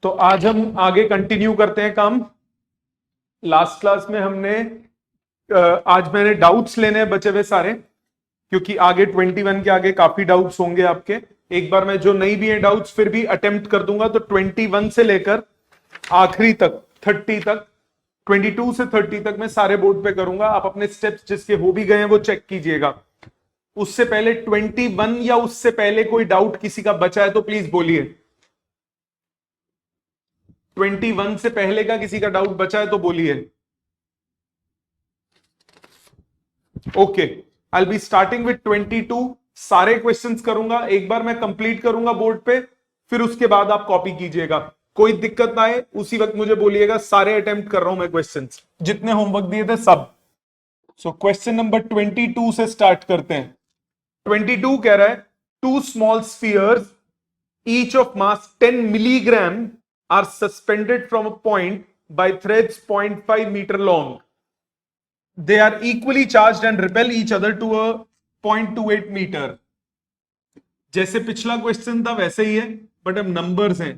तो आज हम आगे कंटिन्यू करते हैं काम। लास्ट क्लास में हमने आज मैंने डाउट्स लेने हैं बचे हुए सारे, क्योंकि आगे 21 के आगे काफी डाउट्स होंगे आपके। एक बार मैं जो नहीं भी है डाउट्स फिर भी अटेम्प्ट कर दूंगा, तो 21 से लेकर आखिरी तक 30 तक, 22 से 30 तक मैं सारे बोर्ड पे करूंगा। आप अपने स्टेप्स जिसके हो भी गए हैं वो चेक कीजिएगा। उससे पहले 21 या उससे पहले कोई डाउट किसी का बचा है तो प्लीज बोलिए। 21 से पहले का किसी का डाउट बचा है तो बोलिए। Okay, I be starting with 22। सारे क्वेश्चंस करूंगा, एक बार मैं कंप्लीट करूंगा बोर्ड पे, फिर उसके बाद आप कॉपी कीजिएगा। कोई दिक्कत ना आए उसी वक्त मुझे बोलिएगा। सारे अटेम्प्ट कर रहा हूं मैं क्वेश्चंस, जितने होमवर्क दिए थे सब। सो क्वेश्चन नंबर 22 से स्टार्ट करते हैं। 22 कह रहा है, two small spheres each of mass 10 milligram are suspended from a point by threads 0.5 meter long. They are equally charged and repel each other to a 0.28 meter. जैसे पिछला question था वैसे ही है, बट अब नंबर्स हैं।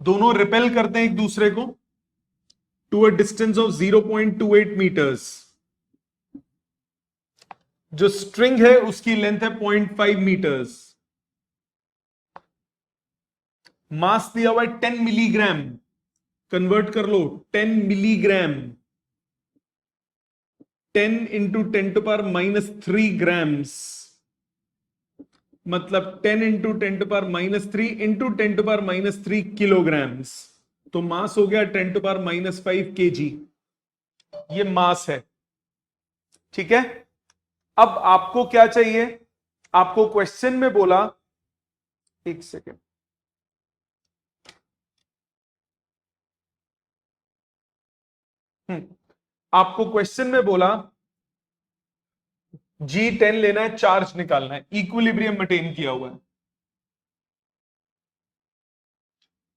दोनों रिपेल करते हैं एक दूसरे को to a distance of 0.28 metres. जो स्ट्रिंग है उसकी लेंथ है 0.5 मीटर्स। मास दिया हुआ है 10 मिलीग्राम, कन्वर्ट कर लो 10 मिलीग्राम, 10 इंटू 10⁻³ ग्राम्स, मतलब 10 इंटू 10⁻³ इंटू 10⁻³ किलोग्राम्स। तो मास हो गया 10⁻5 kg। ये मास है, ठीक है। अब आपको क्या चाहिए? आपको क्वेश्चन में बोला, एक सेकेंड, आपको क्वेश्चन में बोला G10 लेना है, चार्ज निकालना है, इक्विलिब्रियम मेंटेन किया हुआ है।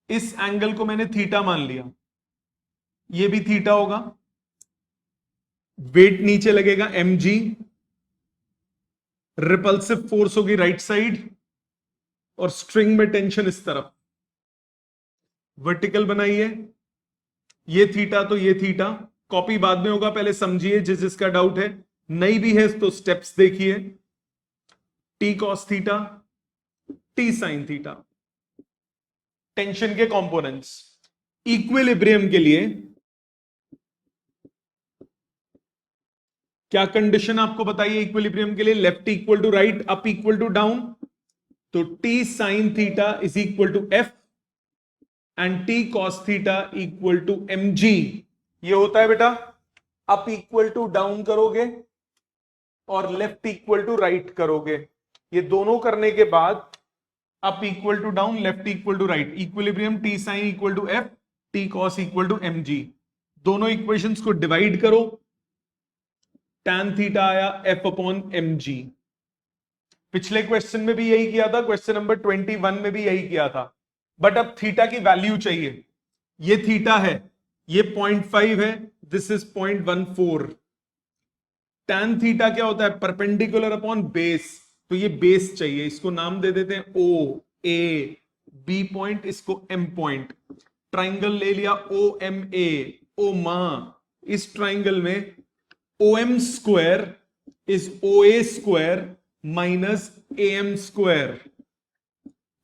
इस एंगल को मैंने थीटा मान लिया, ये भी थीटा होगा। वेट नीचे लगेगा mg, रिपल्सिव फोर्स होगी राइट साइड, और स्ट्रिंग में टेंशन इस तरफ। वर्टिकल बनाइए, ये थीटा तो ये थीटा। कॉपी बाद में होगा, पहले समझिए जिस जिसका डाउट है। नहीं भी है तो स्टेप्स देखिए। T cos theta, T sine theta, tension के कंपोनेंट्स। इक्विलिब्रियम के लिए क्या कंडीशन आपको बताइए? इक्विलिब्रियम के लिए left equal to right, up equal to down. तो T sine theta is equal to F and T cos theta equal to mg। ये होता है बेटा, अप इक्वल टू डाउन करोगे और लेफ्ट इक्वल टू राइट करोगे। ये दोनों करने के बाद up equal to down, left equal to right, equilibrium T sine equal to F, T cos equal to mg। दोनों इक्वेशंस को डिवाइड करो, tan थीटा आया f अपॉन mg। पिछले क्वेश्चन में भी यही किया था, क्वेश्चन नंबर 21 में भी यही किया था। बट अब थीटा की वैल्यू चाहिए। ये थीटा है, ये 0.5 है, दिस इज 0.14। tan थीटा क्या होता है? Perpendicular upon base. तो ये बेस चाहिए, इसको नाम दे देते हैं O, A, B पॉइंट, इसको M पॉइंट। ट्राइंगल ले लिया OMA, ओ मां, इस ट्राइंगल में OM square is OA square minus AM square.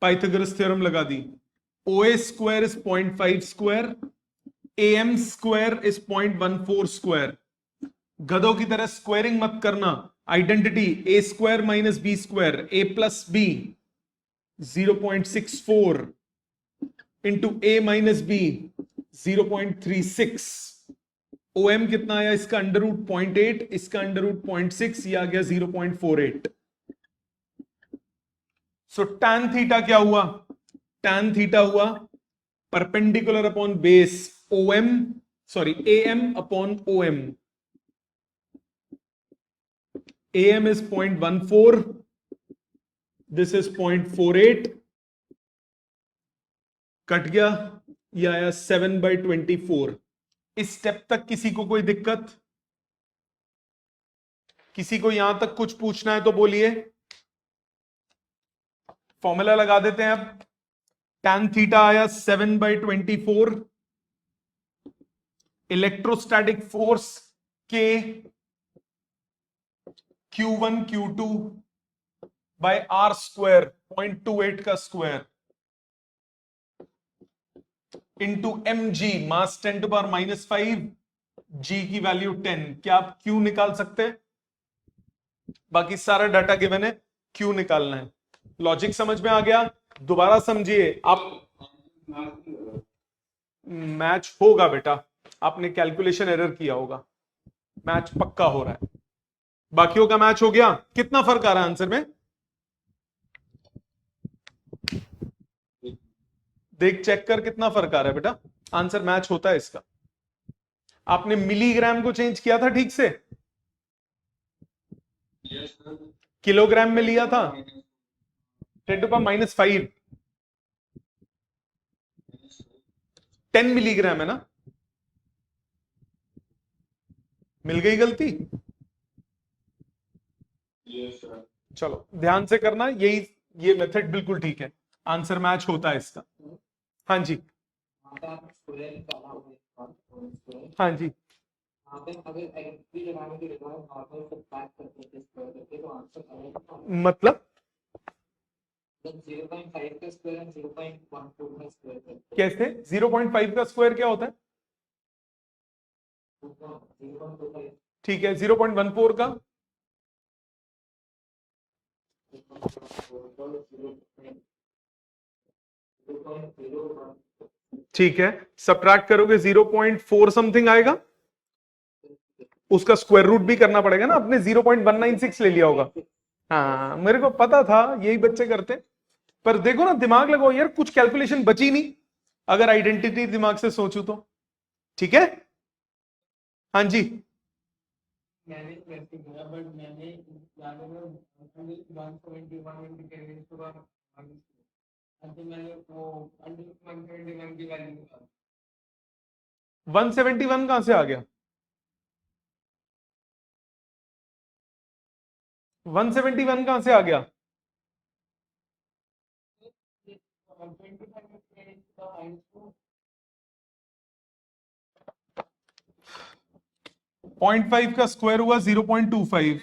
Pythagoras theorem लगा दी। OA square is 0.5 square, AM square is 0.14 square. गधों की तरह स्क्वायरिंग मत करना। Identity A square minus B square, A plus B 0.64 into A minus B 0.36। OM कितना आया? इसका under root 0.8, इसका अंडर रूट 0.6, ये आ गया 0.48। सो tan थीटा क्या हुआ? tan थीटा हुआ perpendicular upon base OM, sorry AM upon OM। AM is 0.14, this is 0.48, cut गया, ये आया 7/24। इस स्टेप तक किसी को कोई दिक्कत? किसी को यहां तक कुछ पूछना है तो बोलिए। फॉर्मूला लगा देते हैं अब। tan थीटा आया 7/24, electrostatic force K Q1 Q2 by R square 0.28 का square into mg mass 10⁻⁵, g की वैल्यू 10। क्या आप Q निकाल सकते हैं? बाकी सारा डाटा गिवन है, Q निकालना है। लॉजिक समझ में आ गया? दोबारा समझिए। आप मैच होगा बेटा, आपने कैलकुलेशन एरर किया होगा, मैच पक्का हो रहा है। बाकियों का मैच हो गया। कितना फर्क आ रहा है आंसर में? देख चेक कर कितना फर्क आ रहा है बेटा। आंसर मैच होता है इसका। आपने मिलीग्राम को चेंज किया था ठीक से? किलोग्राम में लिया था? 10⁻⁵, 10 मिलीग्राम है ना? मिल गई गलती? चलो ध्यान से करना, यही ये मेथड बिल्कुल ठीक है, आंसर मैच होता है इसका। हाँ जी, हाँ जी। मतलब 0.5 का स्क्वायर और 0.14 का स्क्वायर कैसे? 0.5 का स्क्वायर क्या होता है? ठीक है, 0.14 का? ठीक है, सब्ट्रैक्ट करोगे 0.4 समथिंग आएगा, उसका स्क्वायर रूट भी करना पड़ेगा ना। आपने 0.196 ले लिया होगा। हाँ मेरे को पता था यही बच्चे करते, पर देखो ना दिमाग लगाओ यार, कुछ कैलकुलेशन बची नहीं अगर आइडेंटिटी दिमाग से सोचूं तो। ठीक है, हाँ जी। मैंने वैसे किया, बट मैंने याद है 171 मैंने वो 171 की वैल्यू निकाली। 171 कहां से आ गया? 171 कहां से आ गया? 0.5 का स्क्वायर हुआ 0.25।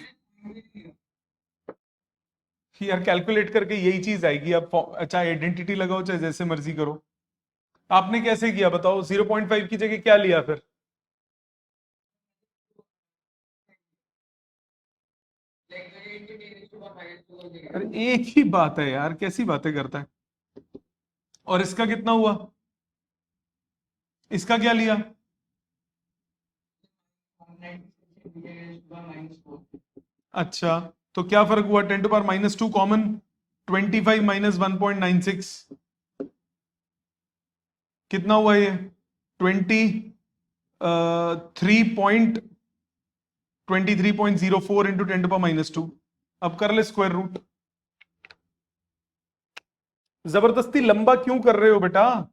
यार कैलकुलेट करके यही चीज आएगी। आप चाहे आइडेंटिटी लगाओ चाहे जैसे मर्जी करो। आपने कैसे किया बताओ? 0.5 की जगह क्या लिया फिर? अरे एक ही बात है यार, कैसी बातें करता है। और इसका कितना हुआ? इसका क्या लिया? अच्छा, तो क्या फर्क हुआ? 10⁻⁻2 कॉमन, 25 माइनस 1.96 कितना हुआ ये? 23.04 इंटू 10⁻²। अब कर ले स्क्वायर रूट। जबरदस्ती लंबा क्यों कर रहे हो बेटा?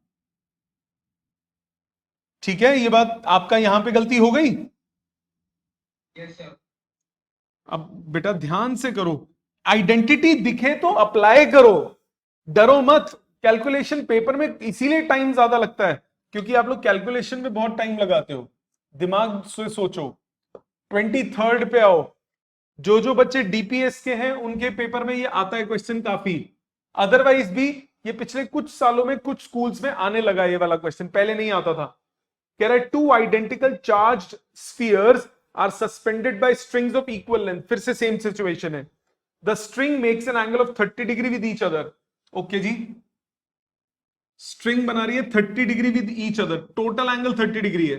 ठीक है, ये बात आपका यहां पे गलती हो गई। Yes sir. अब बेटा ध्यान से करो, आइडेंटिटी दिखे तो अप्लाई करो, डरो मत। कैलकुलेशन पेपर में इसीलिए टाइम ज्यादा लगता है क्योंकि आप लोग कैलकुलेशन में बहुत टाइम लगाते हो। दिमाग से सोचो। 23rd पे आओ। जो जो बच्चे डीपीएस के हैं उनके पेपर में ये आता है क्वेश्चन काफी। अदरवाइज भी ये पिछले कुछ सालों में कुछ स्कूल्स में आने लगा ये वाला क्वेश्चन, पहले नहीं आता था। कह रहा है 2 identical charged spheres are suspended by strings of equal length. फिर से सेम सिचुएशन है। The string makes an angle of 30 degree with each other. Okay जी, स्ट्रिंग बना रही है 30 degree with each other, total angle 30 degree है,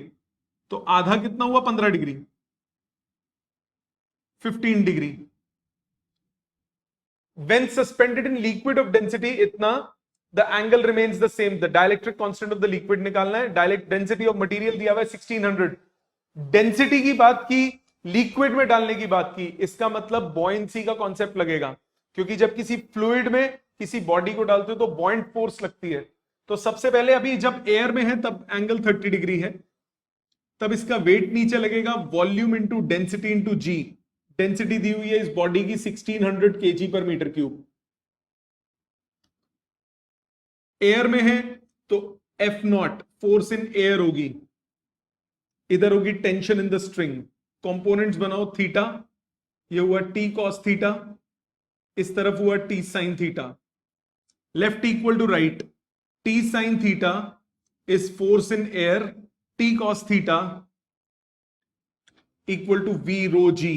तो आधा कितना हुआ? 15 degree, 15 degree. When suspended in liquid of density इतना, the angle remains the same. The dielectric constant of the liquid निकालना है। डायलेक्ट डेंसिटी ऑफ मटेरियल दिया हुआ है 1600। डेंसिटी की बात की, लिक्विड में डालने की बात की, इसका मतलब बॉयंसी का कॉन्सेप्ट लगेगा, क्योंकि जब किसी फ्लूइड में किसी बॉडी को डालते हो तो बॉइंट फोर्स लगती है। तो सबसे पहले अभी जब एयर में है तब एंगल 30 डिग्री है, तब इसका वेट नीचे लगेगा, वॉल्यूम इंटू डेंसिटी इंटू जी। डेंसिटी दी हुई है इस बॉडी की 1600 kg पर मीटर क्यूब। एयर में है तो F0 फोर्स इन एयर होगी, इधर होगी tension in the string. Components बनाओ, थीटा ये हुआ T cos थीटा, इस तरफ हुआ T sin theta. Left equal to right, T sin theta is force in air, T cos theta equal to V rho G।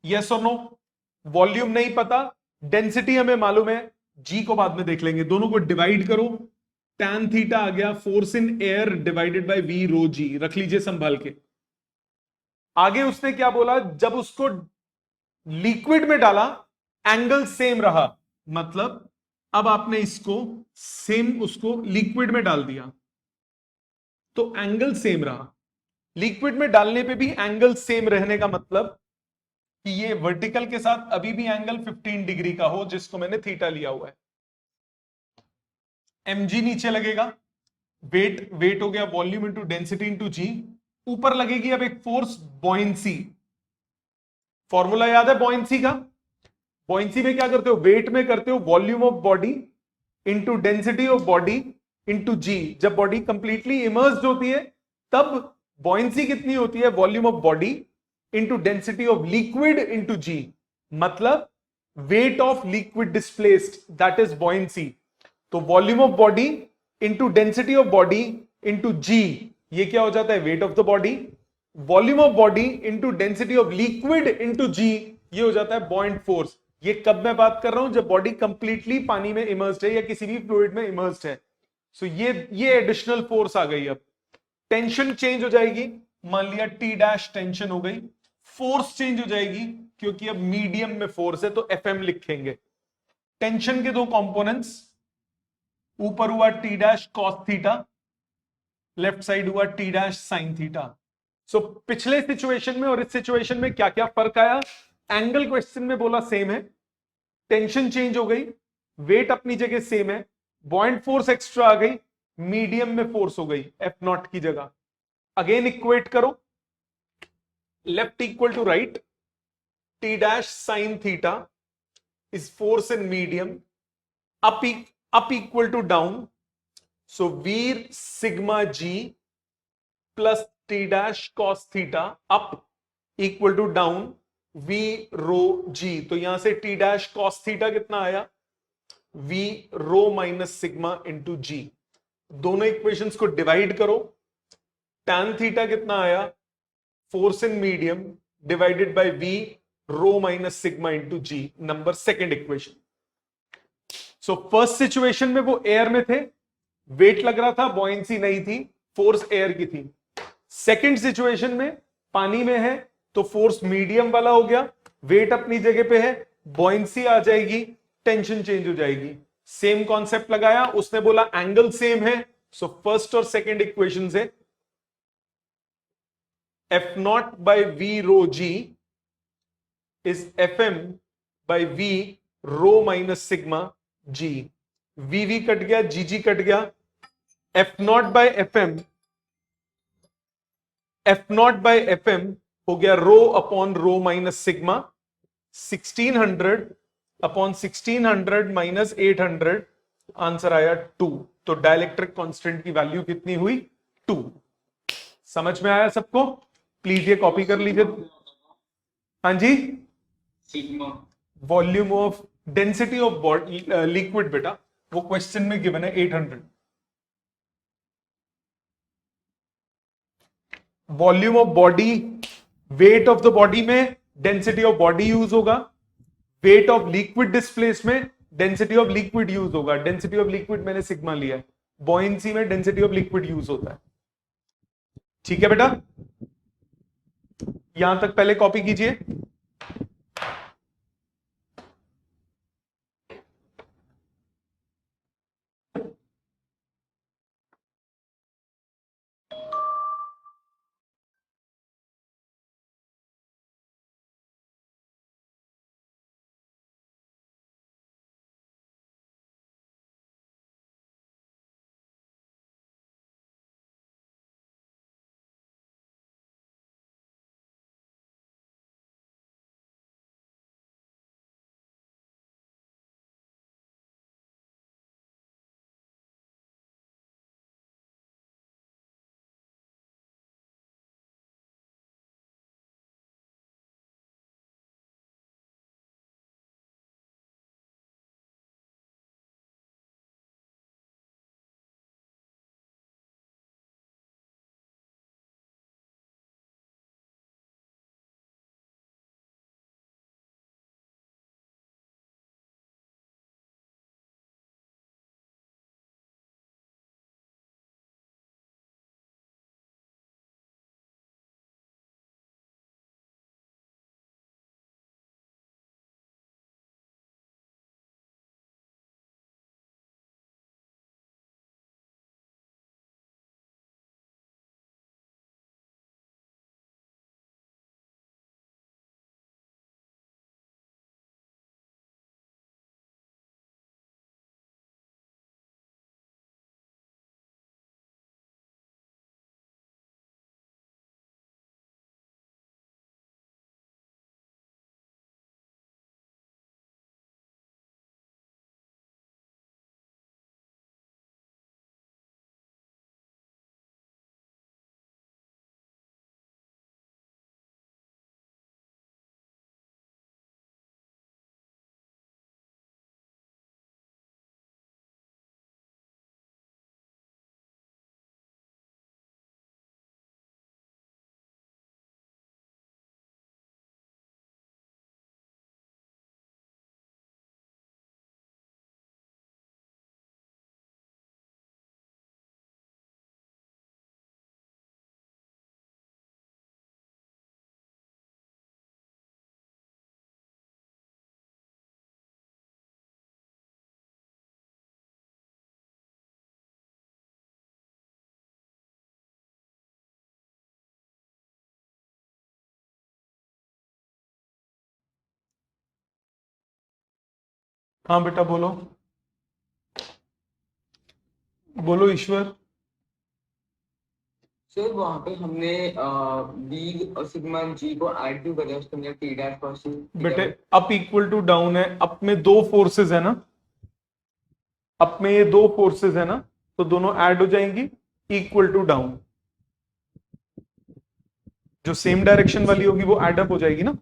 Yes और no? Volume नहीं पता, density हमें मालूम है, G को बाद में देख लेंगे। दोनों को डिवाइड करो, tan थीटा आ गया force in air divided by V rho G, रख लीजिए संभाल के। आगे उसने क्या बोला, जब उसको लिक्विड में डाला एंगल सेम रहा, मतलब अब आपने इसको सेम उसको लिक्विड में डाल दिया तो एंगल सेम रहा। लिक्विड में डालने पे भी एंगल सेम रहने का मतलब कि ये वर्टिकल के साथ अभी भी एंगल 15 डिग्री का हो, जिसको मैंने थीटा लिया हुआ है। mg नीचे लगेगा, वेट वेट हो गया volume into density into g. ऊपर लगेगी अब एक फोर्स बॉयंसी। फॉर्मूला याद है बॉयंसी का? बॉयंसी में क्या करते हो, वेट में करते हो volume of body into density of body into G. जब बॉडी कंप्लीटली इमर्स्ड होती है तब बॉयंसी कितनी होती है, volume of body into density of liquid into G, मतलब weight of liquid displaced, that is buoyancy. तो volume of body into density of body into G, ये क्या हो जाता है, weight of the body. Volume of body into density of liquid into G, ये हो जाता है बॉइंट फोर्स। ये कब मैं बात कर रहा हूं, जब बॉडी कंप्लीटली पानी में इमर्स्ड है या किसी भी फ्लूइड में इमर्स्ड है। सो ये एडिशनल फोर्स आ गई। अब टेंशन चेंज हो जाएगी, मान लिया टी डैश टेंशन हो गई, फोर्स चेंज हो जाएगी क्योंकि अब मीडियम में फोर्स है तो एफएम लिखेंगे। टेंशन के दो कंपोनेंट्स, ऊपर हुआ T dash cos theta, left side हुआ टी डैश साइन थीटा। सो पिछले सिचुएशन में और इस सिचुएशन में क्या क्या फर्क आया, एंगल क्वेश्चन में बोला सेम है, टेंशन चेंज हो गई, वेट अपनी जगह सेम है, बॉइंट फोर्स एक्स्ट्रा आ गई, मीडियम में फोर्स हो गई F0 की जगह। अगेन इक्वेट करो, left equal to right, T dash sine theta is force in medium, up equal to down, so V sigma G plus T dash cos theta up equal to down V rho G. तो यहां से T dash cos theta कितना आया, V rho minus sigma into G. दोनों equations को divide करो, tan theta कितना आया, force in medium divided by V rho minus sigma into G, number second equation. So first situation में वो air में थे, वेट लग रहा था, बॉयंसी नहीं थी, फोर्स एयर की थी। सेकेंड सिचुएशन में पानी में है तो फोर्स मीडियम वाला हो गया, वेट अपनी जगह पे है, बॉयंसी आ जाएगी, टेंशन चेंज हो जाएगी। सेम कॉन्सेप्ट लगाया, उसने बोला एंगल सेम है, सो फर्स्ट और सेकेंड इक्वेशन से F0 by V rho G is Fm by V rho minus sigma G. V cut गया, G कट गया, F0 by Fm हो गया rho upon rho minus sigma, 1600 upon 1600 minus 800, answer आया 2। तो dielectric constant की value कितनी हुई, 2। समझ में आया सबको? प्लीज ये कॉपी कर लीजिए। हाँ जी, sigma volume of density of body liquid, बेटा वो क्वेश्चन में गिवन है 800। Volume of body, weight of the body में डेंसिटी ऑफ बॉडी यूज होगा, वेट ऑफ लिक्विड डिस्प्लेस में डेंसिटी ऑफ लिक्विड यूज होगा। डेंसिटी ऑफ लिक्विड मैंने sigma लिया है, बॉयंसी में डेंसिटी ऑफ लिक्विड यूज होता है। ठीक है बेटा, यहां तक पहले कॉपी कीजिए। हाँ बेटा बोलो, बोलो ईश्वर। सर वहाँ पे हमने बी और सिग्मा जी को ऐड क्यों करा, उसके अंदर टी डैश कॉस बेटे अप इक्वल टू डाउन है, अप में दो फोर्सेस है ना, अप में ये दो फोर्सेस है ना, तो दोनों ऐड हो जाएंगी इक्वल टू डाउन। जो सेम डायरेक्शन वाली होगी वो ऐड अप हो जाएगी ना।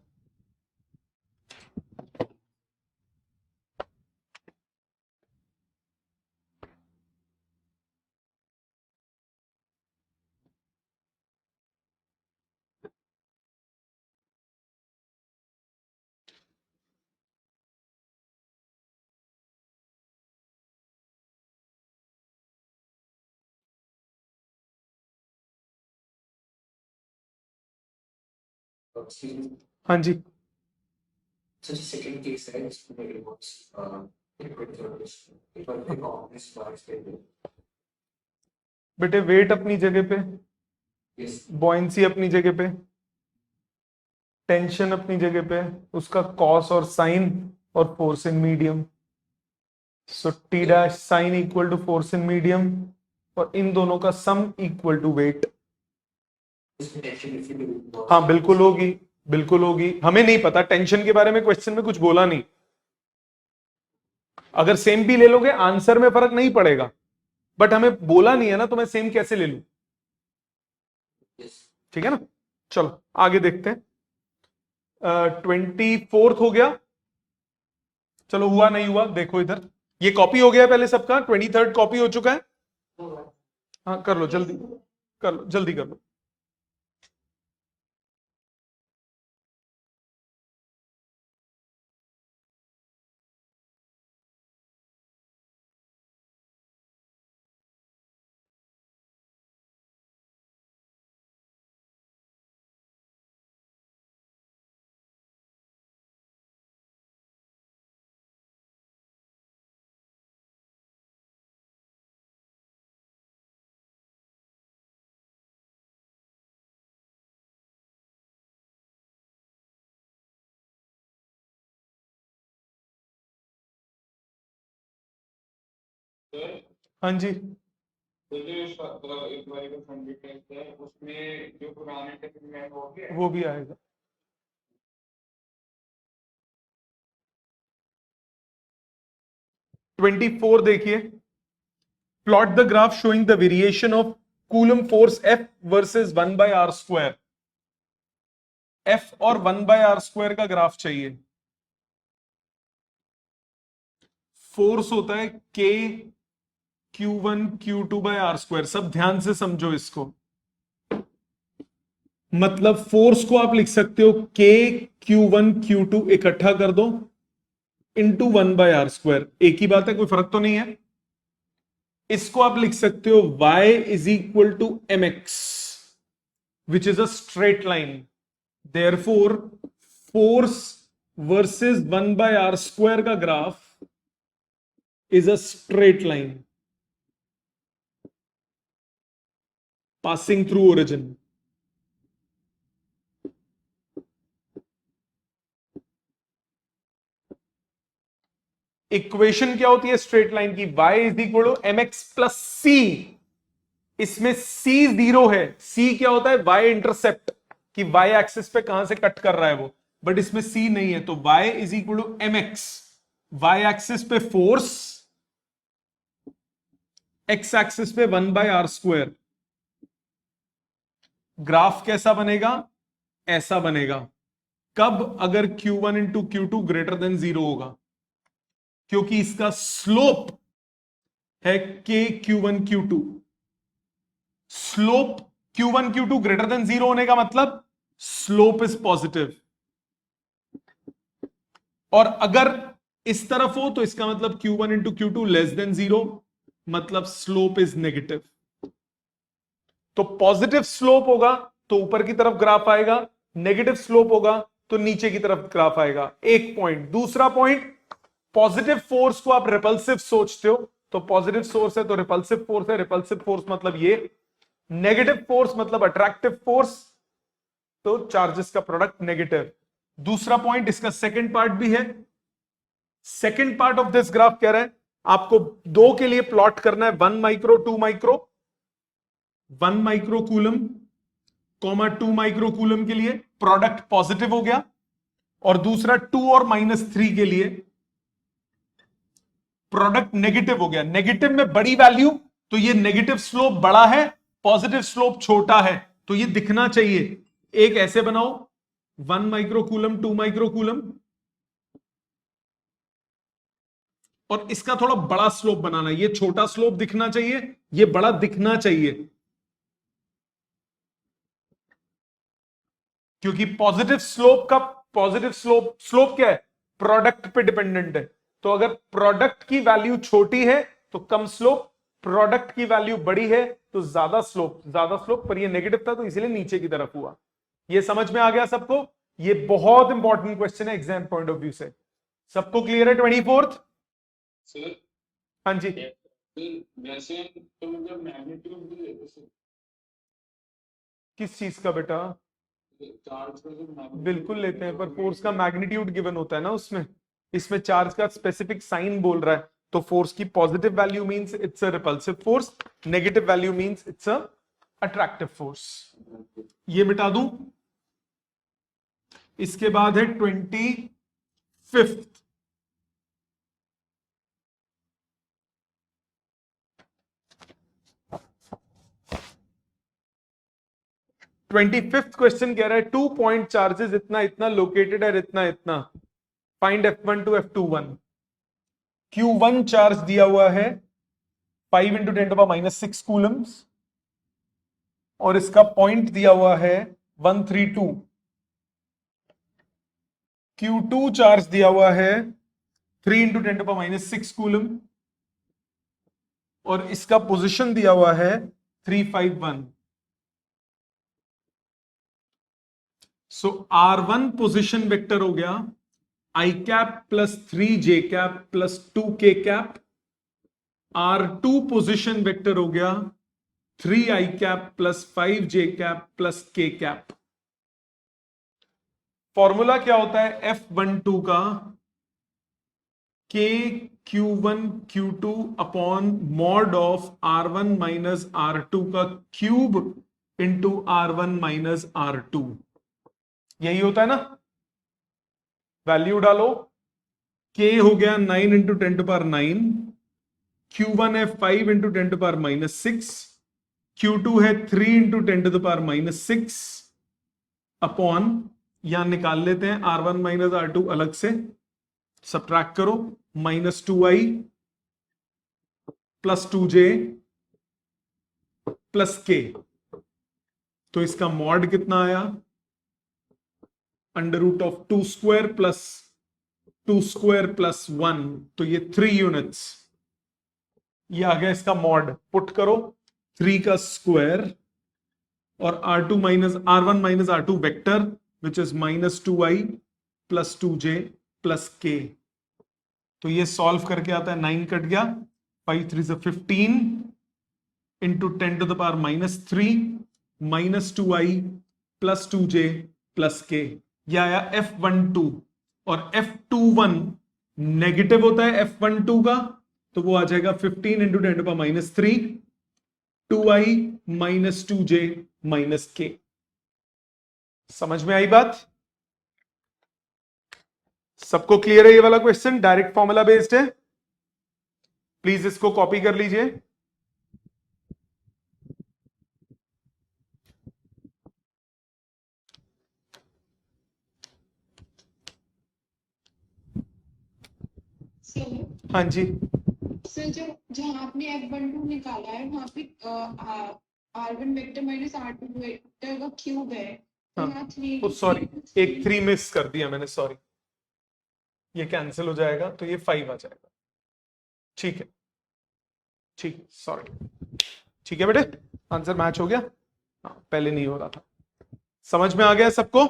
हाँ जी, सेकंड केस है इसमें बेटे वेट अपनी जगह पे, यस बॉयंसी अपनी जगह पे, टेंशन अपनी जगह पे, उसका कॉस और साइन और force in medium. So T dash sine equal to force in medium, और इन दोनों का सम इक्वल टू वेट। हाँ बिल्कुल होगी, बिल्कुल होगी। हमें नहीं पता, टेंशन के बारे में क्वेश्चन में कुछ बोला नहीं। अगर सेम भी ले लोगे आंसर में फर्क नहीं पड़ेगा, बट हमें बोला नहीं है ना, तो मैं सेम कैसे ले लूं। ठीक है ना, चलो आगे देखते हैं। 24th हो गया, चलो हुआ नहीं हुआ देखो इधर, ये कॉपी हो गया पहले सबका, 23rd कॉपी हो चुका है। हाँ कर लो जल्दी, कर लो जल्दी कर लो। हाँ जी, तो जो एक बार का फंड टेस्ट है उसमें जो पुराने टेस्ट में वो भी है। वो भी आएगा। 24 देखिए, plot the graph showing the variation of coulomb force F versus 1/r²। F और 1/r² का ग्राफ चाहिए। फोर्स होता है K Q1 Q2/r²। सब ध्यान से समझो इसको, मतलब फोर्स को आप लिख सकते हो K Q1 Q2 इकट्ठा कर दो इंटू 1/r²। एक ही बात है, कोई फर्क तो नहीं है। इसको आप लिख सकते हो y is equal to mx which is a straight line. Therefore force versus 1/r² का graph is a straight line passing through origin. Equation क्या होती है स्ट्रेट लाइन की, y is equal to mx plus C. इसमें c zero है, c क्या होता है y इंटरसेप्ट, कि y एक्सिस पे कहां से कट कर रहा है वो, बट इसमें c नहीं है, तो y is equal to mx। y axis पे फोर्स, x एक्सिस पे 1/r²। ग्राफ कैसा बनेगा, ऐसा बनेगा। कब, अगर Q1 into Q2 greater than 0 होगा, क्योंकि इसका स्लोप है K Q1 Q2। Slope Q1 Q2 greater than 0 होने का मतलब स्लोप इज पॉजिटिव, और अगर इस तरफ हो तो इसका मतलब Q1 into Q2 less than 0, मतलब स्लोप इज नेगेटिव। तो पॉजिटिव स्लोप होगा तो ऊपर की तरफ ग्राफ आएगा, नेगेटिव स्लोप होगा तो नीचे की तरफ ग्राफ आएगा। एक पॉइंट। दूसरा पॉइंट, पॉजिटिव फोर्स को आप रिपल्सिव सोचते हो, तो पॉजिटिव सोर्स है तो रिपल्सिव फोर्स है, रिपल्सिव फोर्स मतलब ये, नेगेटिव फोर्स मतलब अट्रैक्टिव फोर्स, तो चार्जेस का प्रोडक्ट नेगेटिव। दूसरा पॉइंट, इसका सेकंड पार्ट भी है, second part of this graph कह रहा है आपको दो के लिए प्लॉट करना है, 1 micro 2 micro, 1 micro coulomb comma 2 micro coulomb के लिए प्रोडक्ट पॉजिटिव हो गया, और दूसरा 2 और -3 के लिए प्रोडक्ट नेगेटिव हो गया। नेगेटिव में बड़ी वैल्यू, तो ये नेगेटिव स्लोप बड़ा है, पॉजिटिव स्लोप छोटा है, तो ये दिखना चाहिए। एक ऐसे बनाओ 1 माइक्रो कूलम 2 माइक्रो कूलम, और इसका थोड़ा बड़ा स्लोप बनाना, ये छोटा स्लोप दिखना चाहिए, ये बड़ा दिखना चाहिए, क्योंकि पॉजिटिव स्लोप क्या है, प्रोडक्ट पे डिपेंडेंट है। तो अगर प्रोडक्ट की वैल्यू छोटी है तो कम स्लोप, प्रोडक्ट की वैल्यू बड़ी है तो ज्यादा स्लोप, पर ये नेगेटिव था तो इसलिए नीचे की तरफ हुआ। ये समझ में आ गया सबको? ये बहुत इंपॉर्टेंट क्वेश्चन है एग्जाम पॉइंट ऑफ व्यू से। सबको क्लियर है 24th? सर हाँ जी। वैसे तो मतलब मैग्नीट्यूड भी किस चीज का बेटा? चार्ज का जो बिल्कुल लेते हैं, पर फोर्स का मैग्नीट्यूड गिवन होता है ना उसमें, इसमें चार्ज का स्पेसिफिक साइन बोल रहा है। तो फोर्स की positive value means it's a repulsive force, negative value means it's a attractive force. ये मिटा दूं। इसके बाद है 25th। 25th क्वेश्चन कह रहा है 2 पॉइंट चार्जेस इतना इतना लोकेटेड है इतना इतना, find F1 to F21। Q1 charge दिया हुआ है 5 × 10⁻⁶ कूलम्स, और इसका पॉइंट दिया हुआ है 132। Q2 चार्ज दिया हुआ है 3 × 10⁻⁶ कूलम, और इसका पोजीशन दिया हुआ है 351। सो R1 पोजीशन वेक्टर हो गया I cap plus 3J cap plus 2K cap. R2 position vector हो गया 3I cap plus 5J cap plus K cap. Formula क्या होता है F12 का? K Q1 Q2 upon mod of R1 minus R2 का cube into R1 minus R2। यही होता है ना? वैल्यू डालो। K हो गया 9 × 10⁹, Q1 है 5 × 10⁻⁶, Q2 है 3 × 10⁻⁶, अपॉन, यहां निकाल लेते हैं R1 माइनस R2 अलग से, सब्ट्रैक्ट करो, -2I plus 2J plus K। तो इसका मॉड कितना आया? √2² प्लस 2² प्लस 1, तो ये 3 यूनिट्स। ये आ गया इसका मॉड। पुट करो 3 का स्क्वायर और R1 minus R2 vector which is -2I plus 2J plus K। तो ये सॉल्व करके आता है 9 कट गया, 5 3 से 15 into 10⁻³ -2I plus 2J plus K। यह आया F12। और F21 नेगेटिव होता है F12 का, तो वो आ जाएगा 15 × 10⁻³ 2I minus 2J minus K। समझ में आई बात? सबको क्लियर है ये वाला क्वेश्चन? डायरेक्ट फॉर्मूला बेस्ड है। प्लीज इसको कॉपी कर लीजिए। सर हाँ जी। सर जो जहाँ आपने F12 निकाला है वहाँ पे R1 vector minus R2 vector का क्यूब है, तो हाँ, यहाँ 3 ओ सॉरी, एक 3 मिस कर दिया मैंने, सॉरी। ये कैंसिल हो जाएगा तो ये 5 आ जाएगा। ठीक है, ठीक, सॉरी। ठीक है बेटे, आंसर मैच हो गया। हाँ, पहले नहीं हो रहा था। समझ में आ गया सबको?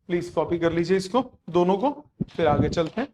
प्लीज कॉपी कर लीजिए इसको, दोनों को, फिर आगे चलते हैं।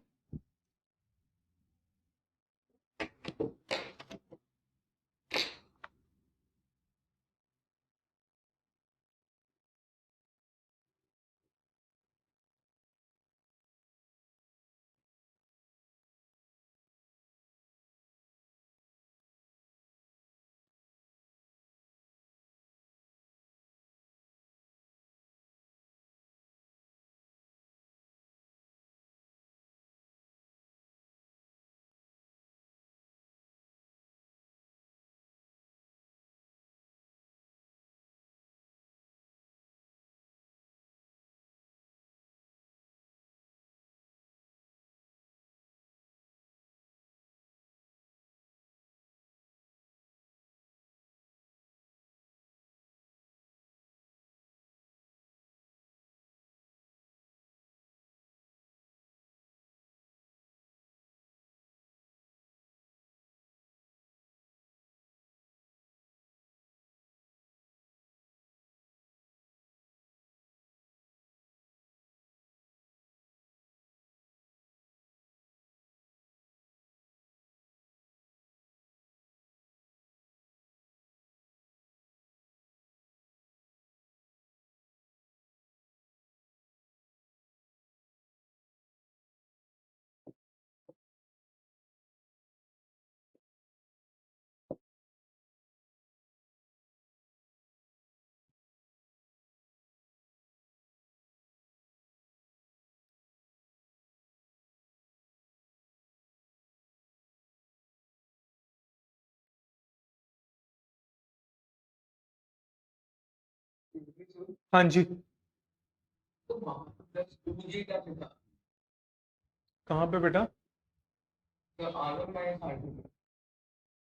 हाँ जी, तो वहां प्लस 2G का था, कहाँ पे बेटा? तो R1 माइनस R2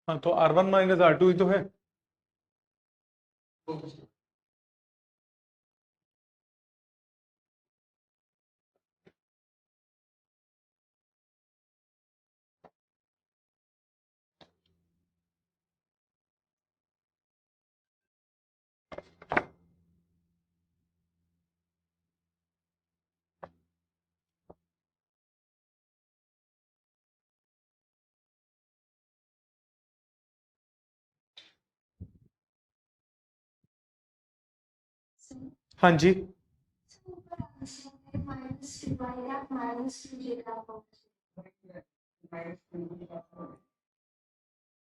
हाँ, तो R1 माइनस R2 ही तो है। हाँ जी,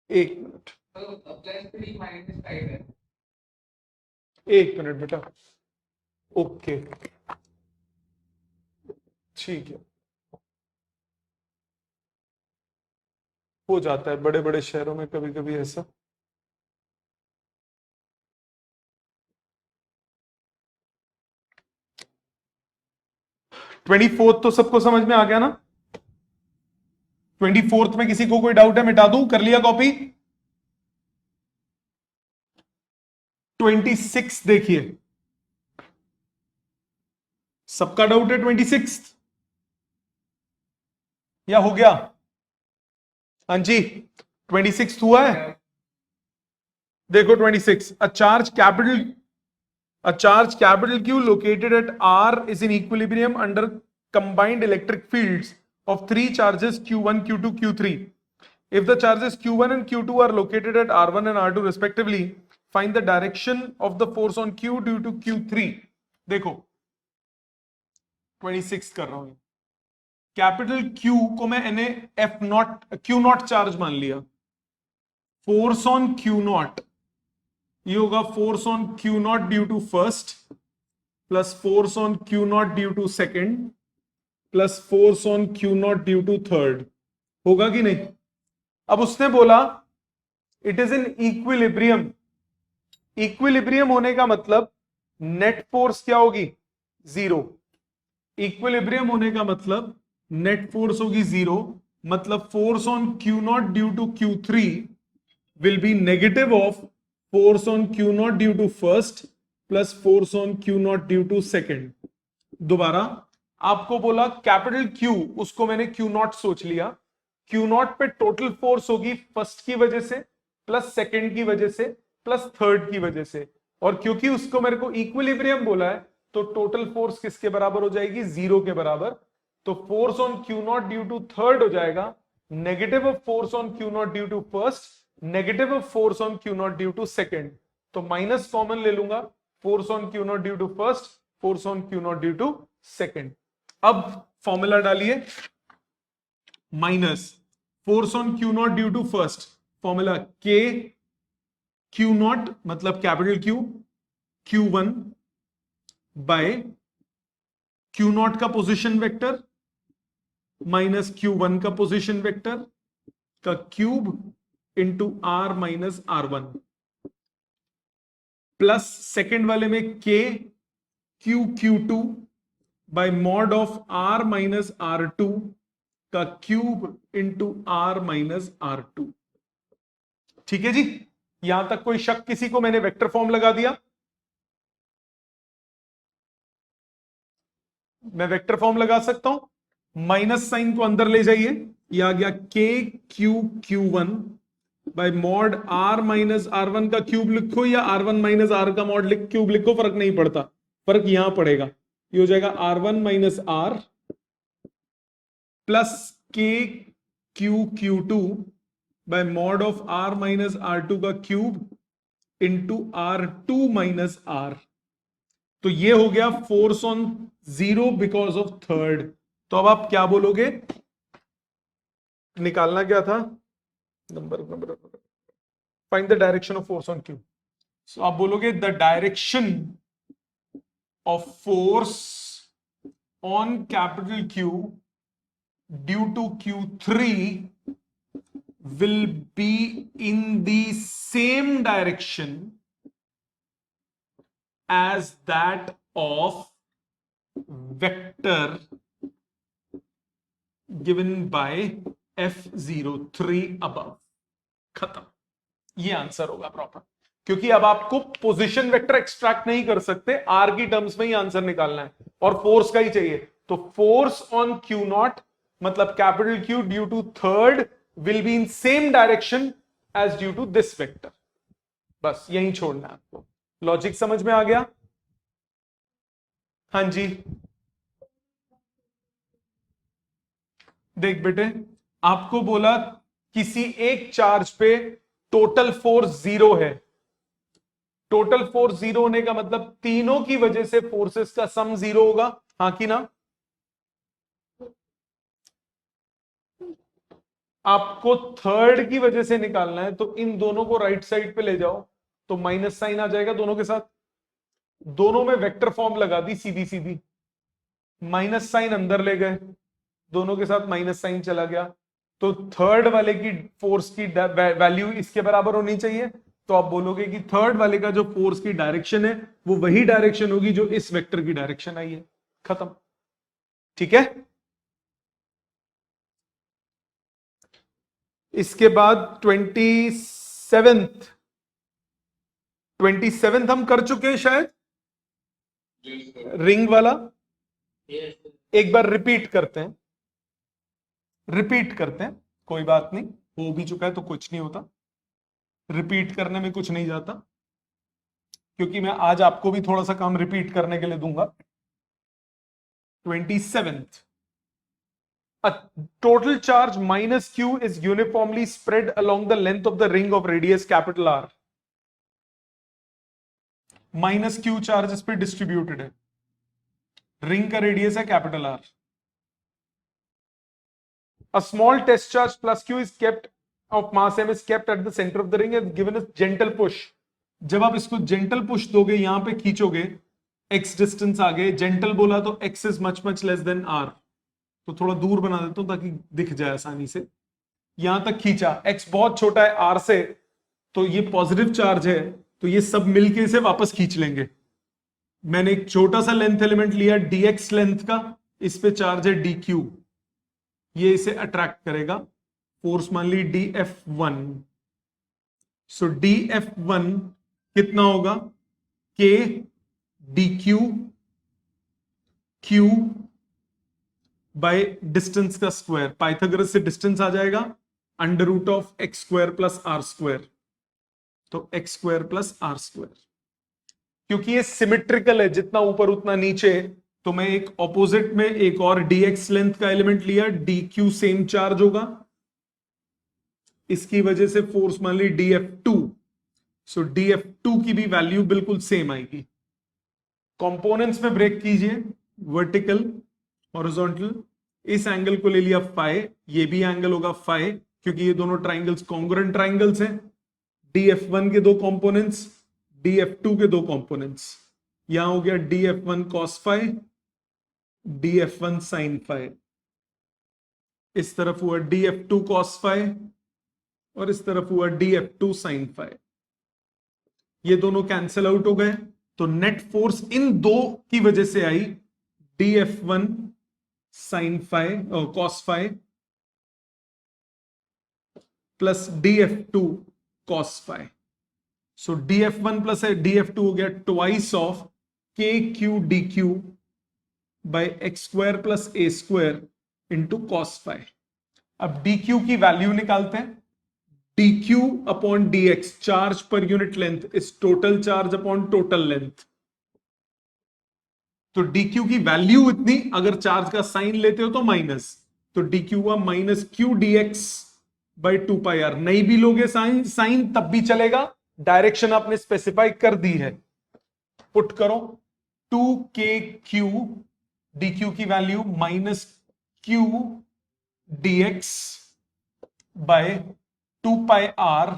एक मिनट, एक मिनट बेटा। ओके, ठीक है, हो जाता है बड़े बड़े शहरों में कभी कभी ऐसा। ट्वेंटी फोर्थ तो सबको समझ में आ गया ना? 24th में किसी को कोई डाउट है? मिटा दूं? कर लिया कॉपी? 26 देखिए, सबका डाउट है 26 या हो गया? हाँ जी, 26 हुआ है। देखो 26, a charge capital Q located at R is in equilibrium under combined electric fields of three charges Q1, Q2, Q3. If the charges Q1 and Q2 are located at R1 and R2 respectively, find the direction of the force on Q due to Q3. देखो 26 कर रहा हूं, capital Q को मैं Q not charge मान लिया, force on Q naught ये होगा force on Q naught due to first plus force on Q naught due to second plus force on Q naught due to third. होगा कि नहीं? अब उसने बोला it is in equilibrium. Equilibrium होने का मतलब नेट फोर्स क्या होगी? जीरो। इक्विलिब्रियम होने का मतलब नेट फोर्स होगी जीरो, मतलब force on Q naught due to Q3 will be negative of force on Q naught due to first plus force on Q naught due to second. दोबारा आपको बोला capital Q, उसको मैंने Q not सोच लिया। Q not पे total force होगी first की वजह से प्लस सेकेंड की वजह से प्लस थर्ड की वजह से, और क्योंकि उसको मेरे को इक्विलिब्रियम बोला है तो टोटल फोर्स किसके बराबर हो जाएगी? जीरो के बराबर। तो force on Q naught due to third हो जाएगा negative of force on Q naught due to first negative of force on Q naught due to second. तो माइनस कॉमन ले लूंगा, force on Q naught due to first force on Q naught due to second. अब formula डालिए, minus force on Q naught due to first, formula K Q naught मतलब capital Q Q1 bye Q not का position vector minus Q1 का position vector का cube into R minus R1 plus second वाले में K Q2 bye mod of R minus R2 का cube into R minus R2। ठीक है जी, यहां तक कोई शक किसी को? मैंने वेक्टर फॉर्म लगा दिया। मैं वेक्टर फॉर्म लगा सकता हूं, माइनस साइन को अंदर ले जाइए, ये आ गया Q1 bye mod R minus R1 का क्यूब लिखो या R1 माइनस R का मॉड क्यूब लिखो, फर्क नहीं पड़ता, फर्क यहां पड़ेगा। ये हो जाएगा R1 minus R plus Q2 bye mod of R minus R2 का cube into R2 minus R। तो ये हो गया force on zero because of third. तो अब आप क्या बोलोगे? निकालना क्या था? Number find the direction of force on Q. So आप बोलोगे the direction of force on capital Q due to Q3 will be in the same direction as that of vector given by F03 above. खत्म. ये answer होगा proper, क्योंकि अब आपको position vector extract नहीं कर सकते, आर की टर्म्स में ही आंसर निकालना है और फोर्स का ही चाहिए. तो फोर्स ऑन क्यू नॉट मतलब capital Q due to third will be in same direction as due to this vector. बस यही छोड़ना है आपको. लॉजिक समझ में आ गया? हाँ जी. देख बेटे, आपको बोला किसी एक चार्ज पे टोटल फोर्स 0 है. टोटल फोर्स 0 होने का मतलब तीनों की वजह से फोर्सेस का सम 0 होगा. हाँ कि ना? आपको थर्ड की वजह से निकालना है, तो इन दोनों को राइट साइड पे ले जाओ तो माइनस साइन आ जाएगा दोनों के साथ. दोनों में वेक्टर फॉर्म लगा दी सीधी सीधी. माइनस साइन अंदर ले गए, दोनों के साथ माइनस साइन चला गया. तो थर्ड वाले की फोर्स की वैल्यू इसके बराबर होनी चाहिए. तो आप बोलोगे कि थर्ड वाले का जो फोर्स की डायरेक्शन है वो वही डायरेक्शन होगी जो इस वेक्टर की डायरेक्शन आई है. खत्म. ठीक है. इसके बाद 27th हम कर चुके हैं शायद, रिंग वाला. एक बार रिपीट करते हैं. कोई बात नहीं, हो भी चुका है तो कुछ नहीं होता. रिपीट करने में कुछ नहीं जाता, क्योंकि मैं आज आपको भी थोड़ा सा काम रिपीट करने के लिए दूंगा. 27th, a total charge minus q is uniformly spread along the length of the ring of radius capital R. Minus Q charge इस पे डिस्ट्रीब्यूटेड है. रिंग का रेडियस है capital R. A small test charge plus q is kept of mass m is kept at the center of the ring and given a gentle push. जब आप इसको gentle push दोगे, यहां पे खींचोगे, x distance आगे, gentle बोला तो x is much much less than r. तो थोड़ा दूर बना देता हूं ताकि दिख जाए आसानी से. यहां तक खींचा, x बहुत छोटा है r से, तो ये पॉजिटिव चार्ज है, तो ये सब मिलके इसे वापस खींच लेंगे. मैंने एक छोटा सा लेंथ एलिमेंट लिया dx लेंथ का, इस पे चार्ज है dq, ये इसे अट्रैक्ट करेगा. फोर्स मान ली dF1. सो dF1 कितना होगा? k dq q by distance का स्क्वायर. पाइथागोरस से डिस्टेंस आ जाएगा, under root of x square plus r square. तो x square plus r square. क्योंकि ये सिमेट्रिकल है, जितना ऊपर उतना नीचे, तो मैं एक ऑपोजिट में एक और dx लेंथ का एलिमेंट लिया, dq सेम चार्ज होगा, इसकी वजह से फोर्स मान ली dF2. सो dF2 की भी वैल्यू बिल्कुल सेम आएगी. कंपोनेंट्स में ब्रेक कीजिए, वर्टिकल हॉरिजॉन्टल. इस एंगल को ले लिया फाई, ये भी एंगल होगा फाई, क्योंकि ये दोनों ट्राइंगल्स कॉन्ग्रुएंट ट्राइंगल्स हैं. dF1 के दो कंपोनेंट्स, dF2 के दो कंपोनेंट्स. यहां हो गया dF1 cos phi, dF1 sin phi. इस तरफ हुआ dF2 cos फाई और इस तरफ हुआ dF2 sin फाई. ये दोनों कैंसिल आउट हो गए, तो नेट फोर्स इन दो की वजह से आई dF1 sin फाई और cos phi plus dF2 cos phi. So dF1 plus dF2 हो गया twice of kq dq by x square plus a square into cos phi. अब dq की वैल्यू निकालते हैं. dq upon dx, charge per unit length, is total charge upon total length. तो dq की value इतनी, अगर चार्ज का sign लेते हो तो माइनस, तो dq हुआ minus q dx by 2 pi r. नहीं भी लोगे साइन तब भी चलेगा, डायरेक्शन आपने स्पेसिफाई कर दी है. पुट करो 2kq dq की value minus q dx by 2 pi r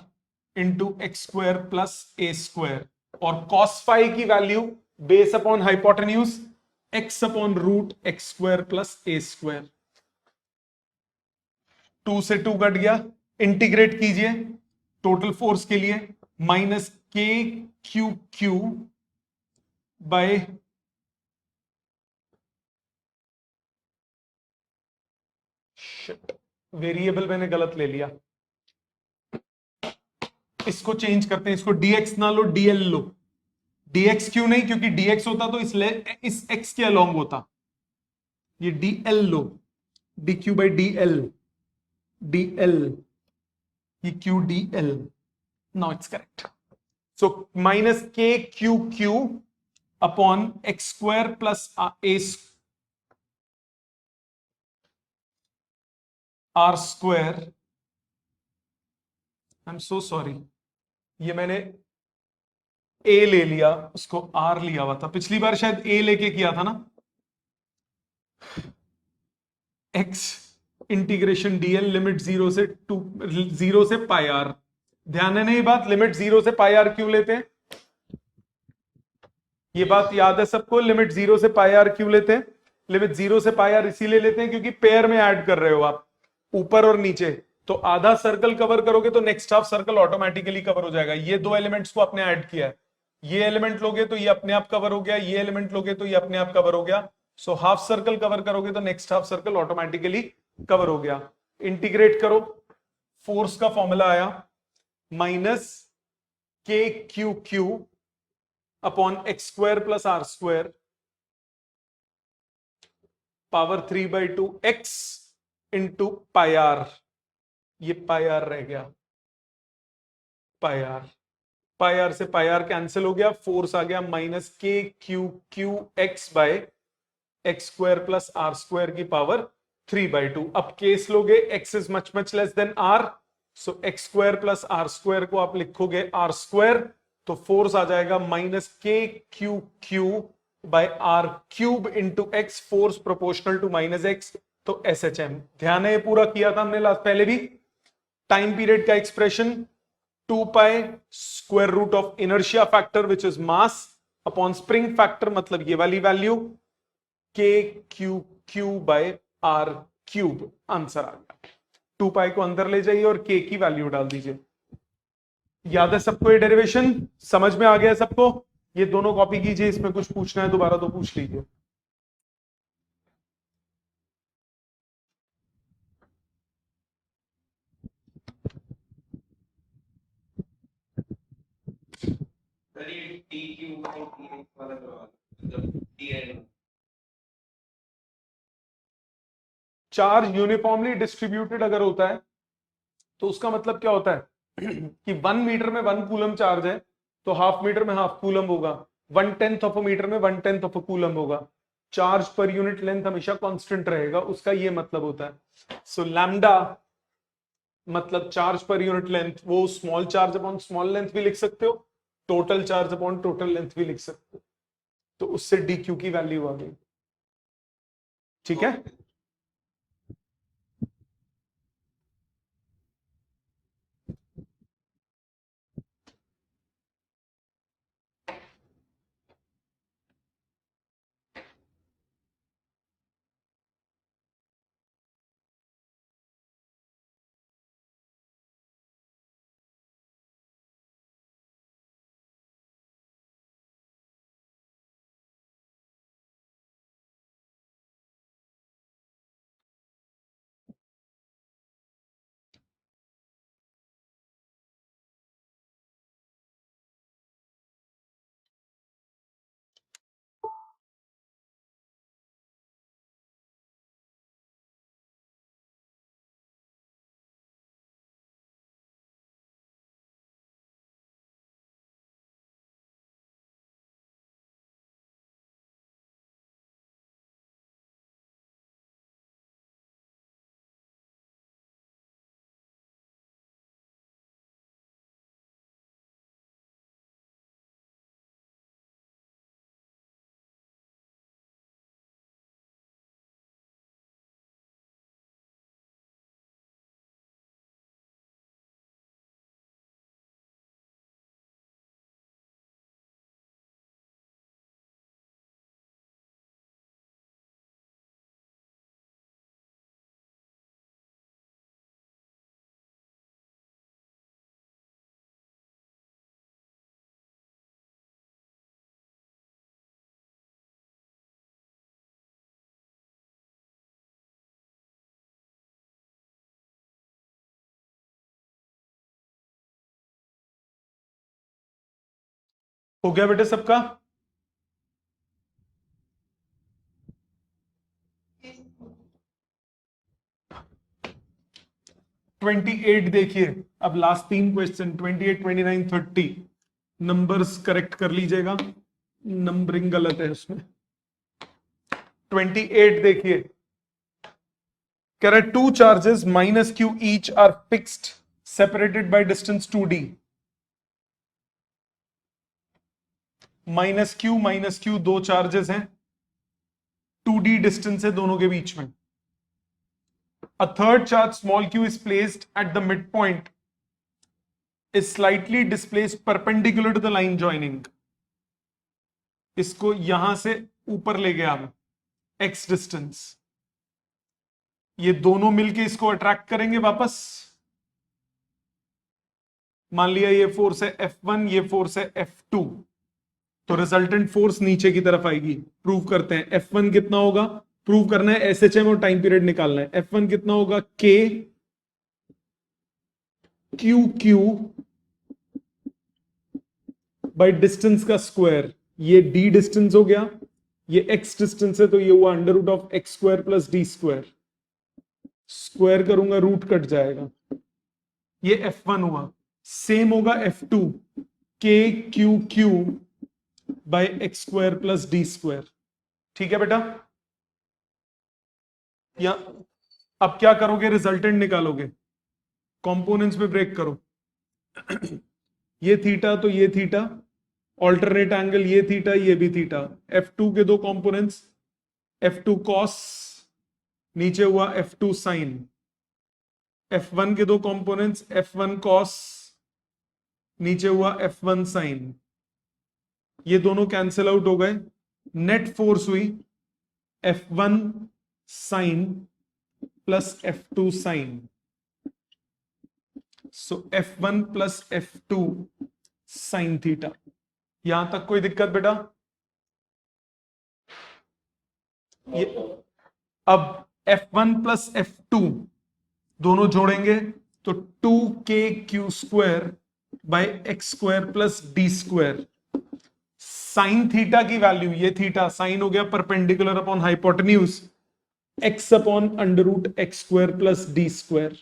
into x square plus a square. और कॉस फाई की value base upon hypotenuse x upon root x square plus a square. 2 से 2 cut गया, integrate कीजिए total force के लिए. Minus k Q Q by variable मैंने गलत ले लिया, इसको चेंज करते हैं, इसको dx ना लो dl लो। dx क्यों नहीं, क्योंकि dx होता तो इस x के अलोंग होता, ये dl लो, dq बाई dl, ये q dl, now it's correct. So minus k q upon x square plus r square, I am so sorry, ये मैंने a ले लिया, उसको r लिया हुआ था, पिछली बार शायद a लेके किया था ना, x इंटीग्रेशन dl लिमिट 0 से पाई आर। ध्यान है ना ये बात, लिमिट 0 से पाई आर क्यों लेते हैं, ये बात याद है सबको, लिमिट 0 से पाई आर क्यों लेते हैं, लिमिट 0 से पाई आर इसीलिए लेते हैं क्योंकि पेयर में ऐड कर रहे हो आप ऊपर और नीचे, तो आधा सर्कल कवर करोगे तो next half circle automatically cover हो जाएगा। ये दो एलिमेंट्स को आपने ऐड किया है, ये एलिमेंट लोगे तो ये अपने आप कवर हो गया, ये एलिमेंट लोगे तो ये अपने आप कवर हो गया। सो हाफ सर्कल कवर करोगे तो next half circle automatically cover हो गया। इंटीग्रेट करो, फोर्स का फॉर्मूला आया minus k q upon x square plus r square power 3/2 x into pi r, ये पाई आर रह गया, पाई आर से पाई आर कैंसिल हो गया, फोर्स आ गया minus k q x by x square plus r square की power 3/2। अब case लोगे x is much much less than r, so x square plus r square को आप लिखोगे आर स्क्वायर, तो फोर्स आ जाएगा minus k q by r cube into x, force proportional to minus x, तो S H M. ध्यान है ये पूरा किया था हमने लास्ट पहले भी। टाइम पीरियड का expression 2 pi square root of inertia factor which is mass upon spring factor, मतलब ये वाली value k q by r cube, answer आ गया। 2 पाई को अंदर ले जाइए और के की वैल्यू डाल दीजिए। याद है सबको ये डेरिवेशन, समझ में आ गया सबको? ये दोनों कॉपी कीजिए, इसमें कुछ पूछना है दोबारा तो पूछ लीजिए। सर ये t q by t x वाला करवा दो, मतलब t n. Charge uniformly distributed अगर होता है तो उसका मतलब क्या होता है कि 1 मीटर में 1 कूलम चार्ज है तो हाफ मीटर में हाफ कूलम होगा, 1/10 ऑफ अ मीटर में 1/10 ऑफ अ कूलम होगा। चार्ज पर यूनिट लेंथ हमेशा कांस्टेंट रहेगा, उसका ये मतलब होता है। सो लैम्डा मतलब चार्ज पर यूनिट लेंथ, वो small charge upon small length भी लिख सकते हो, total charge upon total length भी लिख सकते हो, तो उससे डी क्यू की वैल्यू आ गई। ठीक है। हो गया बेटे सबका? 28 देखिए, अब लास्ट 3 क्वेश्चन 28, 29, 30 नंबर्स करेक्ट कर लीजिएगा, नंबरिंग गलत है उसमें। 28 देखिए, कह रहा है 2 charges minus q each are fixed separated by distance 2d। Minus q 2 charges हैं, 2d डिस्टेंस है दोनों के बीच में। A third charge small q is placed at the midpoint, is slightly displaced perpendicular to the line joining. इसको यहां से ऊपर ले गया हम x डिस्टेंस, ये दोनों मिलके इसको अट्रैक्ट करेंगे वापस। मान लिया ये फोर्स है F1, ये फोर्स है F2, तो रिजल्टेंट फोर्स नीचे की तरफ आएगी। प्रूव करते हैं F1 कितना होगा, प्रूव करना है SHM और टाइम पीरियड निकालना है। F1 कितना होगा, K QQ बाई डिस्टेंस का स्क्वायर, ये d डिस्टेंस हो गया, ये x डिस्टेंस है, तो ये हुआ under root of x square plus d square. Square करूंगा रूट कट जाएगा, ये F1 हुआ। सेम होगा F2, K QQ by x square plus d square. ठीक है बेटा, या अब क्या करोगे, रिजल्टेंट निकालोगे, कंपोनेंट्स में ब्रेक करो। ये थीटा तो ये थीटा, ऑल्टरनेट एंगल ये थीटा ये भी थीटा। F2 के दो कंपोनेंट्स, F2 कॉस, नीचे हुआ F2 साइन। F1 के दो कंपोनेंट्स, F1 कॉस, नीचे हुआ F1 साइन। ये दोनों कैंसिल आउट हो गए, नेट फोर्स हुई F1 sine plus F2 sine. So F1 plus F2 sine theta. यहां तक कोई दिक्कत बेटा? ये अब F1 प्लस F2 दोनों जोड़ेंगे तो 2KQ square by x square plus d square. Sine theta की वैल्यू, ये थीटा साइन हो गया perpendicular upon hypotenuse, x upon under root x square plus d square.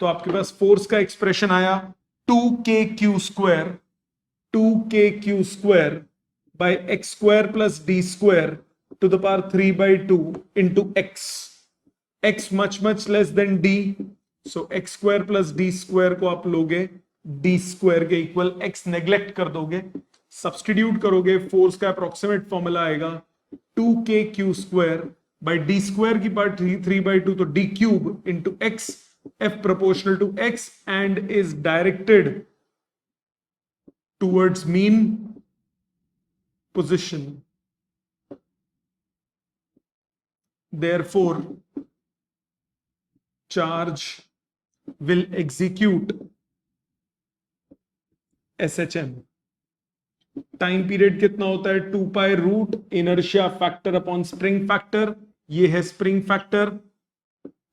तो आपके पास फोर्स का एक्सप्रेशन आया 2KQ square, 2KQ square by x square plus d square to the power 3/2 into x. X much less than d, so x square plus d square को आप लोगे D square के equal, x neglect कर दोगे, substitute करोगे, force का approximate formula आएगा 2KQ square bye D square की पार्ट 3/2, तो D cube into x, F proportional to x and is directed towards mean position. Therefore, charge will execute SHM. Time period कितना होता है, 2 pi root inertia factor upon spring factor, ये है spring factor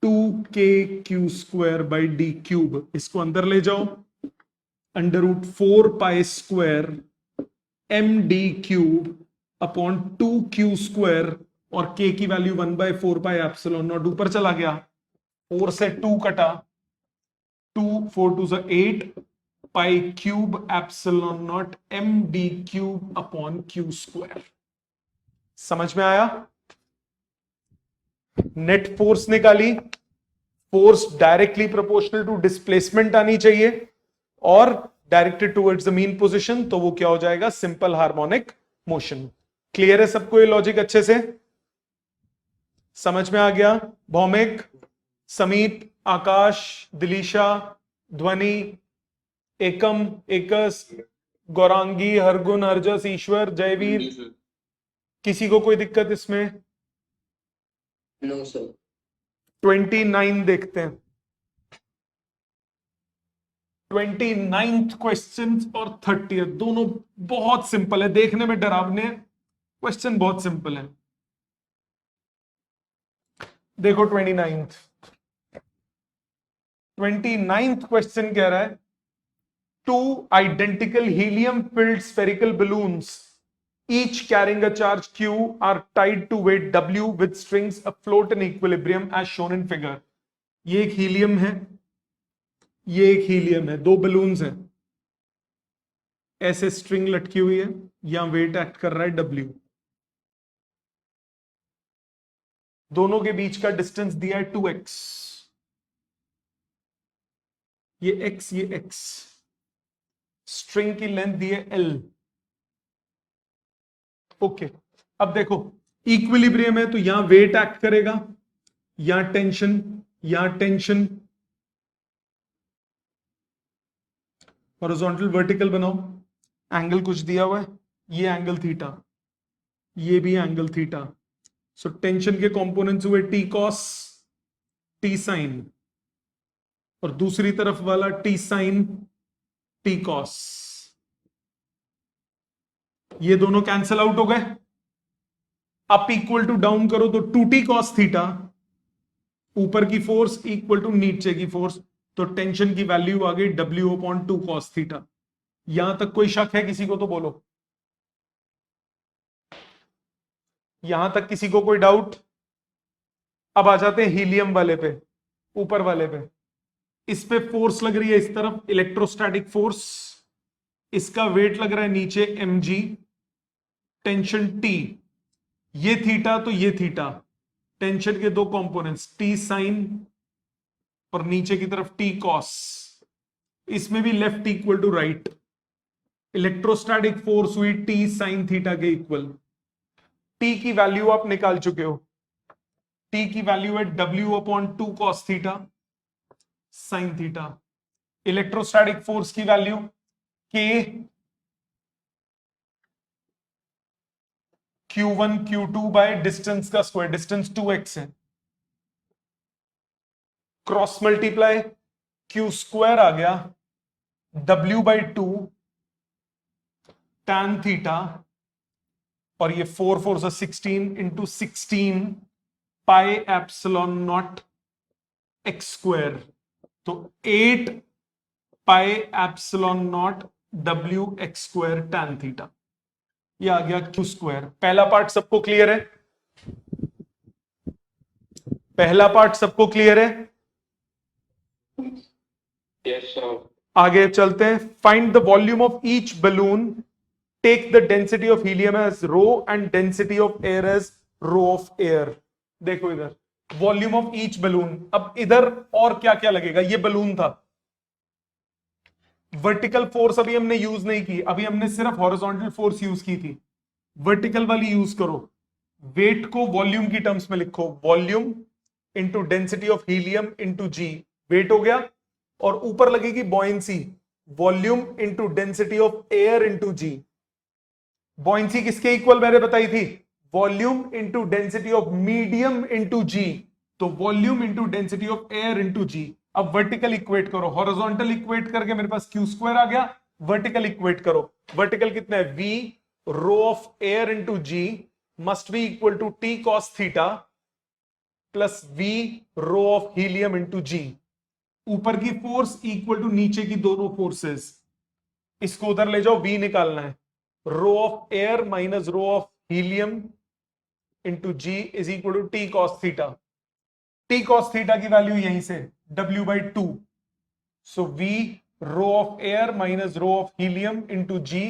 2KQ square by d cube. इसको अंदर ले जाओ, under root 4 pi square MD cube upon 2Q square, और K की वैल्यू 1/4 पाई एप्सिलॉन नॉट, ऊपर चला गया, 4 से 2 कटा, 2 4 2 8 pi cube epsilon naught MD cube upon Q square. समझ में आया? नेट फोर्स निकाली, force directly proportional to displacement आनी चाहिए और directed towards the mean position, तो वो क्या हो जाएगा, सिंपल हार्मोनिक मोशन। क्लियर है सबको ये लॉजिक अच्छे से समझ में आ गया? भौमिक, समीप, आकाश, दिलीशा, ध्वनि, एकम, एकस, गौरांगी, हरगुन, हरजस, ईश्वर, जयवीर, किसी को कोई दिक्कत इसमें? No sir. 29 देखते हैं, 29th क्वेश्चन और 30th दोनों बहुत सिंपल है, देखने में डरावने, क्वेश्चन बहुत सिंपल है। देखो 29th क्वेश्चन कह रहा है two identical helium filled spherical balloons each carrying a charge Q are tied to weight W with strings afloat in equilibrium as shown in figure. ये एक हीलियम है, ये एक हीलियम है, दो बलून्स हैं, ऐसे स्ट्रिंग लटकी हुई है, यहां वेट एक्ट कर रहा है W, दोनों के बीच का डिस्टेंस दिया है 2x, ये x ये x, स्ट्रिंग की लेंथ दी है L. ओके अब देखो इक्विलिब्रियम है तो यहां वेट एक्ट करेगा, यहां टेंशन, हॉरिजॉन्टल वर्टिकल बनाओ, एंगल कुछ दिया हुआ है, ये एंगल थीटा, ये भी एंगल थीटा, सो टेंशन के कंपोनेंट्स हुए टी कॉस टी साइन और दूसरी तरफ वाला टी साइन टी कॉस, ये दोनों कैंसल आउट हो गए. अप इक्वल टू डाउन करो तो 2t cos थीटा, ऊपर की फोर्स इक्वल टू नीचे की फोर्स, तो टेंशन की वैल्यू आ गई W/2 cos थीटा. यहां तक कोई शक है किसी को तो बोलो, यहां तक किसी को कोई डाउट? अब आ जाते हैं हीलियम वाले पे, ऊपर वाले पे. इस पे फोर्स लग रही है इस तरफ इलेक्ट्रोस्टैटिक फोर्स, इसका वेट लग रहा है नीचे mg, टेंशन T, ये थीटा तो ये थीटा, टेंशन के दो कंपोनेंट्स T साइन और नीचे की तरफ T कॉस, इसमें भी left equal to right, electrostatic force हुई T साइन थीटा के इक्वल. T की वैल्यू आप निकाल चुके हो, T की वैल्यू है W/2 cos theta sine theta. Electrostatic force की value K Q1 Q2 by distance का स्क्वायर, डिस्टेंस 2x है, क्रॉस मल्टीप्लाई Q स्क्वायर आ गया W/2 tan थीटा, और ये 4 4 16 into 16 pi epsilon naught x square, तो 8 pi epsilon naught W x square tan theta. ये आ गया Q स्क्वायर. पहला पार्ट सबको क्लियर है? पहला पार्ट सबको क्लियर है? Yes, sir. आगे चलते हैं. Find the volume of each balloon, take the density of helium as rho and density of air as rho of air. देखो इधर वॉल्यूम ऑफ ईच बलून. अब इधर और क्या क्या लगेगा, ये बलून था, वर्टिकल फोर्स अभी हमने यूज नहीं की, अभी हमने सिर्फ हॉरिजॉन्टल फोर्स यूज की थी, वर्टिकल वाली यूज करो. वेट को वॉल्यूम की टर्म्स में लिखो, volume into density of helium into g, weight हो गया. और ऊपर लगेगी buoyancy, volume into density of air into g. Buoyancy किसके इक्वल मैंने बताई थी? Volume into density of medium into g, तो volume into density of air into g. अब वर्टिकल इक्वेट करो, हॉरिजॉन्टल इक्वेट करके मेरे पास Q स्क्वायर आ गया, वर्टिकल इक्वेट करो. वर्टिकल कितना है? V rho of air into g must be equal to T cos theta plus V rho of helium into g. ऊपर की फोर्स इक्वल टू नीचे की दोनों फोर्सेस, इसको उधर ले जाओ, V निकालना है. Rho of air minus rho of helium into g is equal to T cos theta. T cos theta की वैल्यू यहीं से W/2, so V rho of air minus rho of helium into g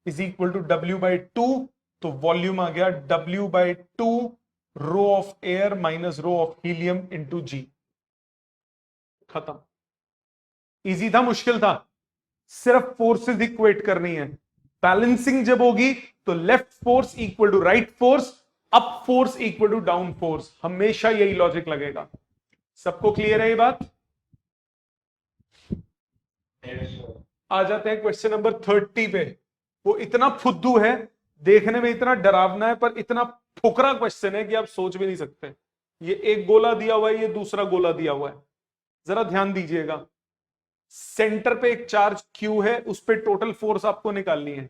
is equal to W/2, तो volume आ गया W/2 rho of air minus rho of helium into g. खत्म. Easy था मुश्किल था? सिर्फ फोर्सेस इक्वेट करनी है. बैलेंसिंग जब होगी तो left force equal to right force, up force equal to down force, हमेशा यही लॉजिक लगेगा. सबको क्लियर है ये बात? Yes, sir. आ जाते हैं क्वेश्चन नंबर 30 पे. वो इतना फुद्दू है, देखने में इतना डरावना है, पर इतना फुकरा क्वेश्चन है कि आप सोच भी नहीं सकते. ये एक गोला दिया हुआ है, ये दूसरा गोला दिया हुआ है, जरा ध्यान दीजिएगा. सेंटर पे एक चार्ज Q है, उस पे टोटल फोर्स आपको निकालनी है.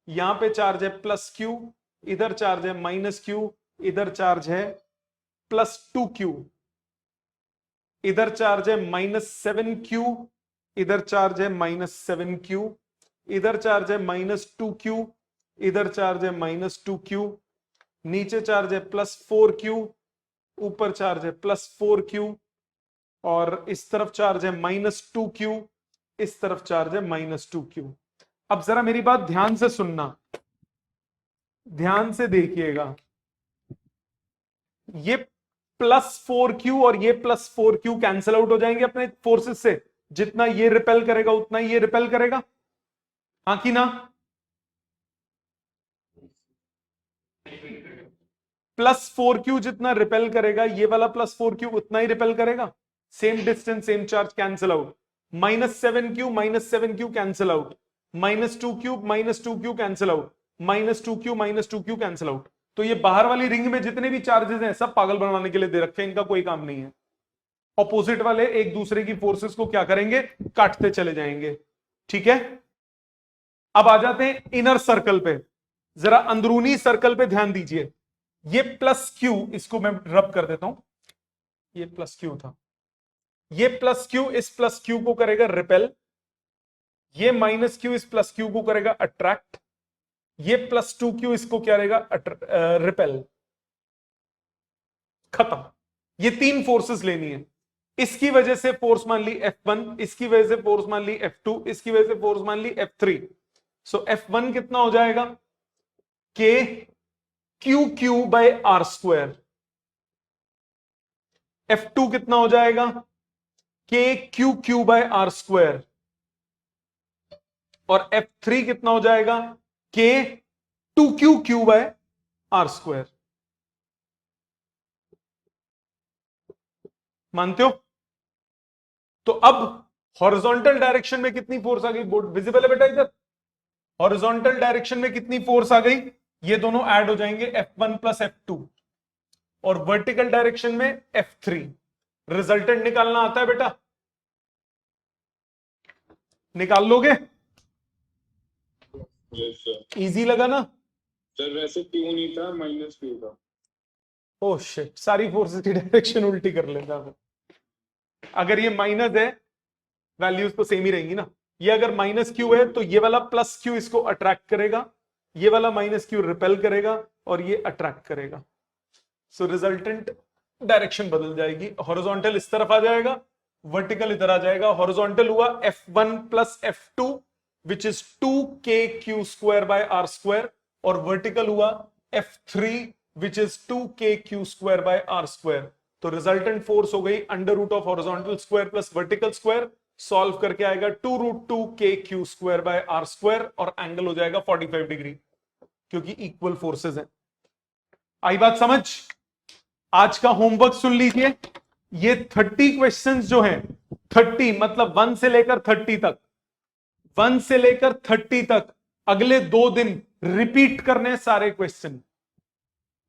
यहां पे चार्ज है +Q, इधर चार्ज है -Q, इधर चार्ज है +2Q, इधर चार्ज है -7Q, इधर चार्ज है -7q, इधर चार्ज है -2q, इधर चार्ज है -2q, नीचे चार्ज है +4q, ऊपर चार्ज है +4q, और इस तरफ चार्ज है -2q, इस तरफ चार्ज है -2q। अब जरा मेरी बात ध्यान से सुनना, ध्यान से देखिएगा, ये +4q और ये +4q कैंसिल आउट हो जाएंगे अपने फोर्सेस से। जितना ये रिपेल करेगा उतना ये रिपेल करेगा, हाँ कि ना? +4q जितना रिपेल करेगा, ये वाला +4q उतना ही रिपेल करेगा। Same distance same charge, cancel out. -7q cancel out, -2q cancel out, -2q cancel out. तो ये बाहर वाली रिंग में जितने भी चार्जेस हैं सब पागल बनाने के लिए दे रखे हैं, इनका कोई काम नहीं है। ऑपोजिट वाले एक दूसरे की फोर्सेस को क्या करेंगे, काटते चले जाएंगे। ठीक है, अब आ जाते हैं इनर सर्कल पे। जरा अंदरूनी सर्कल पे ध्यान दीजिए। ये +q, इसको मैं रब कर देता हूं, ये +q था, ये +q इस +q को करेगा रिपेल, ये -q इस +q को करेगा अट्रैक्ट, ये +2q इसको क्या करेगा, रिपेल। खत्म। ये तीन फोर्सेस लेनी है। इसकी वजह से फोर्स मान ली F1, इसकी वजह से फोर्स मान ली F2, इसकी वजह से फोर्स मान ली F3। सो F1 कितना हो जाएगा, K QQ/R²। F2 कितना हो जाएगा, K QQ/R²। और F3 कितना हो जाएगा, K 2QQ/R²। मानते हो? तो अब हॉरिजॉन्टल डायरेक्शन में कितनी फोर्स आ गई, बोर्ड विजिबल है बेटा इधर? हॉरिजॉन्टल डायरेक्शन में कितनी फोर्स आ गई, ये दोनों ऐड हो जाएंगे, F1 + F2, और वर्टिकल डायरेक्शन में F3। रिजल्टेंट निकालना आता है बेटा? निकाल लोगे? Yes sir. इजी लगा ना? सर वैसे क्यों नहीं था, -q था। ओह शिट, सारी फोर्सेस की डायरेक्शन उल्टी कर लेता है। अगर ये माइनस है, वैल्यूज तो सेम ही रहेंगी ना। ये अगर -q है तो ये वाला +q इसको अट्रैक्ट करेगा, ये वाला -q रिपेल करेगा, और ये अट्रैक्ट करेगा। सो रिजल्टेंट डायरेक्शन बदल जाएगी। हॉरिजॉन्टल इस तरफ आ जाएगा, वर्टिकल इधर आ जाएगा। हॉरिजॉन्टल हुआ F1 + F2 which is 2kq²/R², और वर्टिकल हुआ F3 विच इज 2kq²/R²। तो रिजल्टेंट फोर्स हो गई √of horizontal square plus vertical square. Solve करके आएगा 2√2kq²/R², और एंगल हो जाएगा 45 डिग्री, क्योंकि इक्वल फोर्सेस हैं। आई बात समझ? आज का होमवर्क सुन लीजिए। ये 30 क्वेश्चंस जो हैं, 30 मतलब 1 से लेकर 30 तक, 1 से लेकर 30 तक अगले 2 दिन रिपीट करने सारे क्वेश्चन।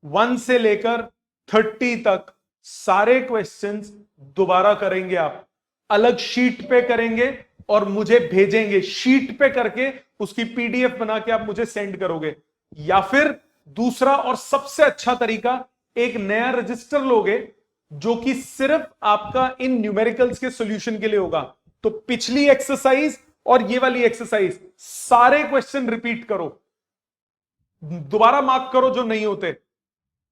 1 से लेकर 30 तक सारे क्वेश्चंस दोबारा करेंगे आप, अलग शीट पे करेंगे और मुझे भेजेंगे। शीट पे करके उसकी पीडीएफ बना के आप मुझे सेंड करोगे, या फिर दूसरा और सबसे अच्छा तरीका, एक नया रजिस्टर लोगे जो कि सिर्फ आपका इन न्यूमेरिकल्स के सॉल्यूशन के लिए होगा। तो पिछली एक्सरसाइज और ये वाली एक्सरसाइज सारे क्वेश्चन रिपीट करो, दोबारा मार्क करो जो नहीं होते।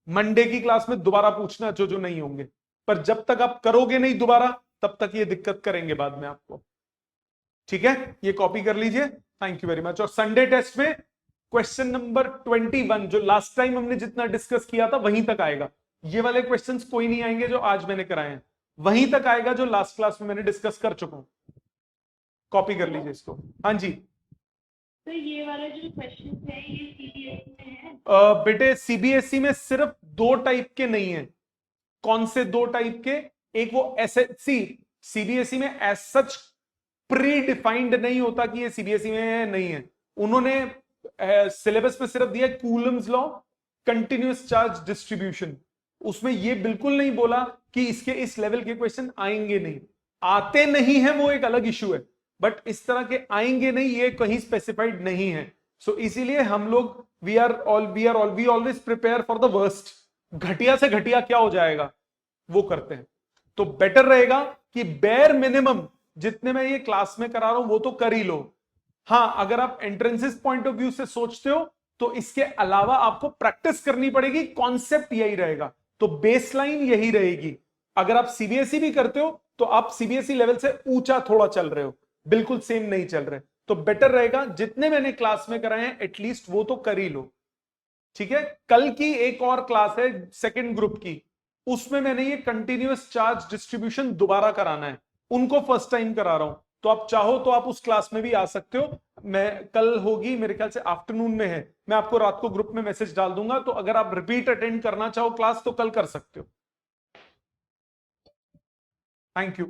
मंडे की क्लास में दोबारा पूछना जो नहीं होंगे, पर जब तक आप करोगे नहीं दोबारा, तब तक ये दिक्कत करेंगे बाद में आपको। ठीक है, ये कॉपी कर लीजिए। Thank you very much. और संडे टेस्ट में क्वेश्चन नंबर 21, जो लास्ट टाइम हमने जितना डिस्कस किया था वहीं तक आएगा। ये वाले क्वेश्चंस कोई नहीं आएंगे जो आज मैंने कराए हैं, वहीं तक आएगा जो लास्ट क्लास में मैंने डिस्कस कर चुका हूं। कॉपी कर लीजिए इसको। हाँ जी, तो ये वाला जो क्वेश्चन है ये सीबीएसई में है? बेटे सीबीएसई में सिर्फ 2 टाइप के नहीं है। कौन से 2 टाइप के? एक वो एसएससी, सीबीएसई में एज सच प्री डिफाइंड नहीं होता कि ये सीबीएसई में है नहीं है। उन्होंने सिलेबस में सिर्फ दिया Coulomb's law, continuous charge distribution. उसमें ये बिल्कुल नहीं बोला कि इसके इस लेवल के क्वेश्चन आएंगे नहीं। आते नहीं है वो एक अलग इश्यू है, बट इस तरह के आएंगे नहीं ये कहीं स्पेसिफाइड नहीं है। सो इसीलिए हम लोग we always prepare for the worst. घटिया से घटिया क्या हो जाएगा वो करते हैं। तो बेटर रहेगा कि बेयर मिनिमम जितने मैं ये क्लास में करा रहा हूं वो तो कर ही लो। हाँ, अगर आप एंट्रेंसेस पॉइंट ऑफ व्यू से सोचते हो तो इसके अलावा आपको प्रैक्टिस करनी पड़ेगी, कॉन्सेप्ट यही रहेगा, तो बेसलाइन यही रहेगी। अगर आप सीबीएसई भी करते हो तो आप सीबीएसई लेवल से ऊंचा थोड़ा चल रहे हो, बिल्कुल सेम नहीं चल रहे, तो बेटर रहेगा जितने मैंने क्लास में कराए हैं एटलीस्ट वो तो कर ही लो। ठीक है, कल की एक और क्लास है सेकंड ग्रुप की, उसमें मैंने ये कंटिन्यूअस चार्ज डिस्ट्रीब्यूशन दोबारा कराना है, उनको फर्स्ट टाइम करा रहा हूं, तो आप चाहो तो आप उस क्लास में भी आ सकते हो। मैं कल होगी मेरे ख्याल से आफ्टरनून में है, मैं आपको रात को ग्रुप में मैसेज डाल दूंगा, तो अगर आप रिपीट अटेंड करना चाहो क्लास तो कल कर सकते हो। Thank you.